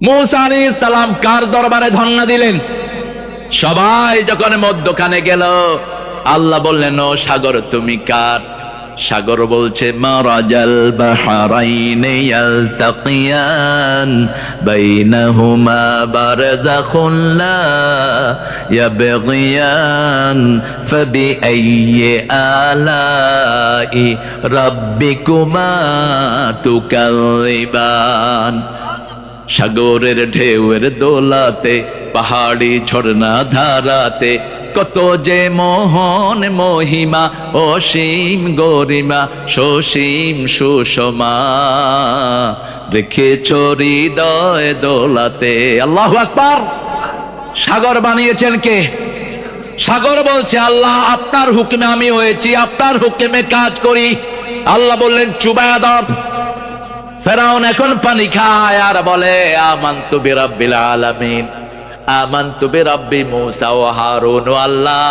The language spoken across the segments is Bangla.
মূসা আলাইহিস সালাম কার দরবারে ধন্না দিলেন? সবাই যখন মধ্যখানে গেল, আল্লাহ বললেন, ও সাগর তুমি কার? সাগর বলছে, মারাজাল বাহরাইনি ইয়ালতাকিয়ান বাইনাহুমা বারযাখুন লা ইয়াবগিয়ান ফাবিআইয়ি আলাই রাব্বিকুমা তুকাযিবান। সাগরের ঢেউয়ের দোলাতে, পাহাড়ি ঝর্ণা ধারাতে, কত যে মোহন মহিমা, অসীম গরিমা, সসীম সুষমা রেখেছ হৃদয় দোলাতে। আল্লাহু আকবার। সাগর বানিয়েছেন কে? সাগর বলছে, আল্লাহ আপনার হুকুমে আমি হয়েছি, আপনার হুকুমে কাজ করি। আল্লাহ বললেন, চুবায়া দাও। ফেরাউন এখন পানি খায় আর বলে, আমানতু বিরাব্বিল আলামিন, আমানতু বিরাব্বি মূসা ওয়া হারুন। ও আল্লাহ,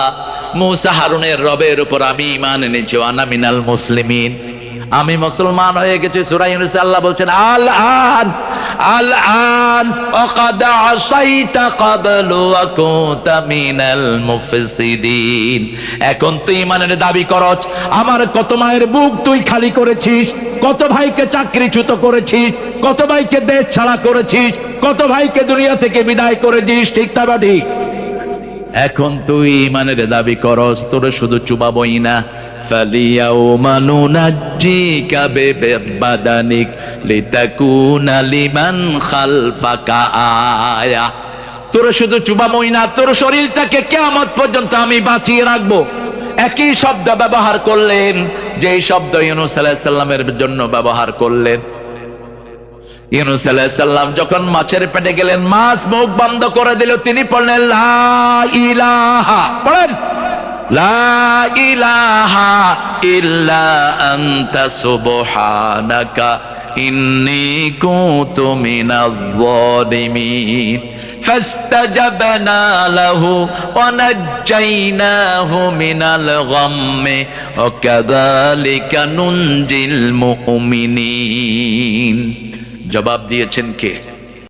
মূসা হারুনের রবের উপর আমি ঈমান এনেছি। আনা মিনাল মুসলিমিন, আমি মুসলমান হয়ে গেছি। সূরা ইউনূসে আল্লাহ বলছেন, আল আন আল আন ওয়াকাদ আসাইতা ক্বাবলু ওয়া কুনতা মিনাল মুফসিদিন। এখন তুই ঈমানের দাবি করছ। আমার কত মায়ের বুক তুই খালি করেছিস, কত ভাইকে চাকরিচ্যুত করেছিস, কত ভাইকে দেশ ছাড়া করেছিস, কত ভাইকে দুনিয়া থেকে বিদায় করে দিস, ঠিক না বা ঠিক? এখন তুই ঈমানের দাবি করস, তোর শুধু চুবাবই না। ফালিয়াউমা নুনাজ্জিকা বিবাদানিক লিতাকুনা লিমান খালফাকা আয়া। তোর শুধু চুবাবই না, তোর শরীরটাকে কিয়ামত পর্যন্ত আমি বাঁচিয়ে রাখবো। একই শব্দ ব্যবহার করলেন, যেই শব্দ ইউনূস আলাইহিস সালামের জন্য ব্যবহার করলেন। ইউনূস আলাইহিস সালাম যখন মাছের পেটে গেলেন, মাছ মুখ বন্ধ করে দিল, তিনি পড়লেন লা ইলাহা, পড়েন লা ইলাহা ইল্লা আনতা সুবহানাকা ইন্নী কুনতু মিনাজ যালিমিন। فاستجبنا له ونجيناه من الغم وكذلك ننجي المؤمنين। জবাব দিয়েছেন কে?